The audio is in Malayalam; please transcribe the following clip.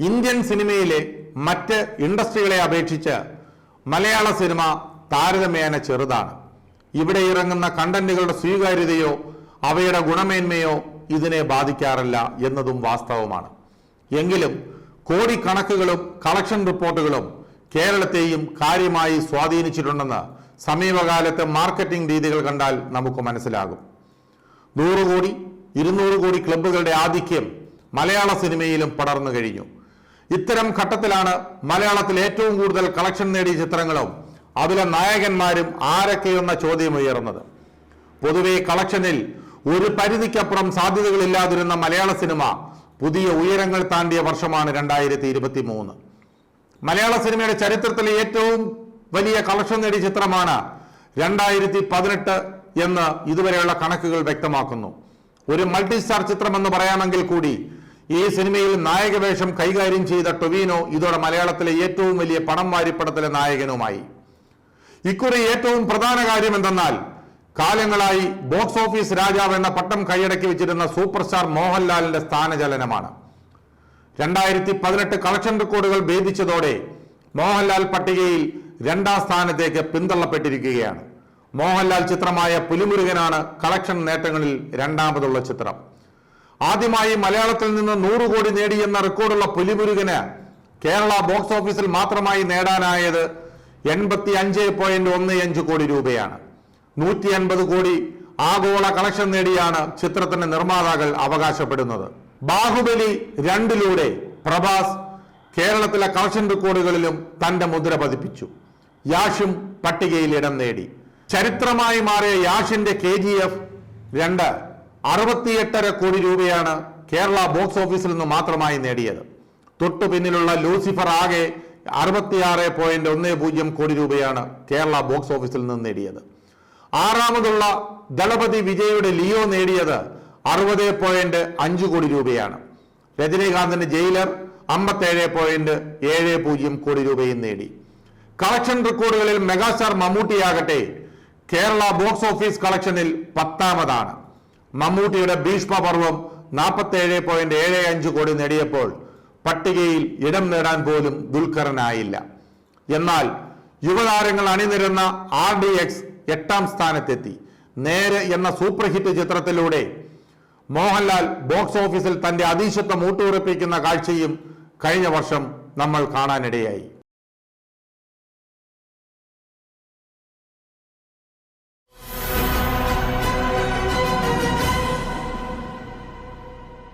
ഇന്ത്യൻ സിനിമയിലെ മറ്റ് ഇൻഡസ്ട്രികളെ അപേക്ഷിച്ച് മലയാള സിനിമ താരതമ്യേന ചെറുതാണ്. ഇവിടെ ഇറങ്ങുന്ന കണ്ടന്റുകളുടെ സ്വീകാര്യതയോ അവയുടെ ഗുണമേന്മയോ ഇതിനെ ബാധിക്കാറില്ല എന്നതും വാസ്തവമാണ്. എങ്കിലും കോടിക്കണക്കുകളും കളക്ഷൻ റിപ്പോർട്ടുകളും കേരളത്തെയും കാര്യമായി സ്വാധീനിച്ചിട്ടുണ്ടെന്ന് സമീപകാലത്തെ മാർക്കറ്റിംഗ് രീതികൾ കണ്ടാൽ നമുക്ക് മനസ്സിലാകും. 100 കോടി 200 കോടി ക്ലബ്ബുകളുടെ ആധിക്യം മലയാള സിനിമയിലും പടർന്നു കഴിഞ്ഞു. ഇത്തരം ഘട്ടത്തിലാണ് മലയാളത്തിൽ ഏറ്റവും കൂടുതൽ കളക്ഷൻ നേടിയ ചിത്രങ്ങളും അതിലെ നായകന്മാരും ആരൊക്കെയെന്ന ചോദ്യം ഉയർന്നത്. പൊതുവെ കളക്ഷനിൽ ഒരു പരിധിക്കപ്പുറം സാധ്യതകളില്ലാതിരുന്ന മലയാള സിനിമ പുതിയ ഉയരങ്ങൾ താണ്ടിയ വർഷമാണ് 2023. മലയാള സിനിമയുടെ ചരിത്രത്തിലെ ഏറ്റവും വലിയ കളക്ഷൻ നേടിയ ചിത്രമാണ് 2018 എന്ന് ഇതുവരെയുള്ള കണക്കുകൾ വ്യക്തമാക്കുന്നു. ഒരു മൾട്ടി സ്റ്റാർ ചിത്രം എന്ന് പറയാമെങ്കിൽ കൂടി ഈ സിനിമയിൽ നായകവേഷം കൈകാര്യം ചെയ്ത ടൊവിനോ ഇതോടെ മലയാളത്തിലെ ഏറ്റവും വലിയ പണം വാരിപ്പടത്തിലെ നായകനുമായി. ഇക്കുറി ഏറ്റവും പ്രധാന കാര്യം എന്തെന്നാൽ കാലങ്ങളായി ബോക്സ് ഓഫീസ് രാജാവ് എന്ന പട്ടം കൈയടക്കി വെച്ചിരുന്ന സൂപ്പർ സ്റ്റാർ മോഹൻലാലിന്റെ സ്ഥാനചലനമാണ്. 2018 കളക്ഷൻ റെക്കോർഡുകൾ ഭേദിച്ചതോടെ മോഹൻലാൽ പട്ടികയിൽ 2ാം സ്ഥാനത്തേക്ക് പിന്തള്ളപ്പെട്ടിരിക്കുകയാണ്. മോഹൻലാൽ ചിത്രമായ പുലിമുരുകനാണ് കളക്ഷൻ നേട്ടങ്ങളിൽ 2ാമതുള്ള ചിത്രം. ആദ്യമായി മലയാളത്തിൽ നിന്ന് 100 കോടി നേടിയെന്ന റെക്കോർഡുള്ള പുലിമുരുകന് കേരള ബോക്സ് ഓഫീസിൽ മാത്രമായി നേടാനായത് 85.15 കോടി രൂപയാണ്. 150 കോടി ആഗോള കളക്ഷൻ നേടിയാണ് ചിത്രത്തിന്റെ നിർമ്മാതാക്കൾ അവകാശപ്പെടുന്നത്. ബാഹുബലി 2 പ്രഭാസ് കേരളത്തിലെ കളക്ഷൻ റെക്കോർഡുകളിലും തന്റെ മുദ്ര പതിപ്പിച്ചു. യാഷും പട്ടികയിൽ ഇടം നേടി. ചരിത്രമായി മാറിയ യാഷിന്റെ KGF 2 68.5 കോടി രൂപയാണ് കേരള ബോക്സ് ഓഫീസിൽ നിന്ന് മാത്രമായി നേടിയത്. തൊട്ടു പിന്നിലുള്ള ലൂസിഫർ ആകെ 66.10 കോടി രൂപയാണ് കേരള ബോക്സ് ഓഫീസിൽ നിന്ന് നേടിയത്. 6ാമതുള്ള ദളപതി വിജയുടെ ലിയോ നേടിയത് 60.5 കോടി രൂപയാണ്. രജനീകാന്തിന്റെ ജയിലർ 57.70 കോടി രൂപയും നേടി. കളക്ഷൻ റെക്കോർഡുകളിൽ മെഗാസ്റ്റാർ മമ്മൂട്ടിയാകട്ടെ കേരള ബോക്സ് ഓഫീസ് കളക്ഷനിൽ 10ാമതാണ്. മമ്മൂട്ടിയുടെ ഭീഷ്മപർവം 47.75 കോടി നേടിയപ്പോൾ പട്ടികയിൽ ഇടം നേടാൻ പോലും ദുൽഖറിനായില്ല. എന്നാൽ യുവതാരങ്ങൾ അണിനിരുന്ന RDX 8ാം സ്ഥാനത്തെത്തി. നേര് എന്ന സൂപ്പർ ഹിറ്റ് ചിത്രത്തിലൂടെ മോഹൻലാൽ ബോക്സ് ഓഫീസിൽ തന്റെ അതീശത്വം ഊട്ടുറപ്പിക്കുന്ന കാഴ്ചയും കഴിഞ്ഞ വർഷം നമ്മൾ കാണാനിടയായി.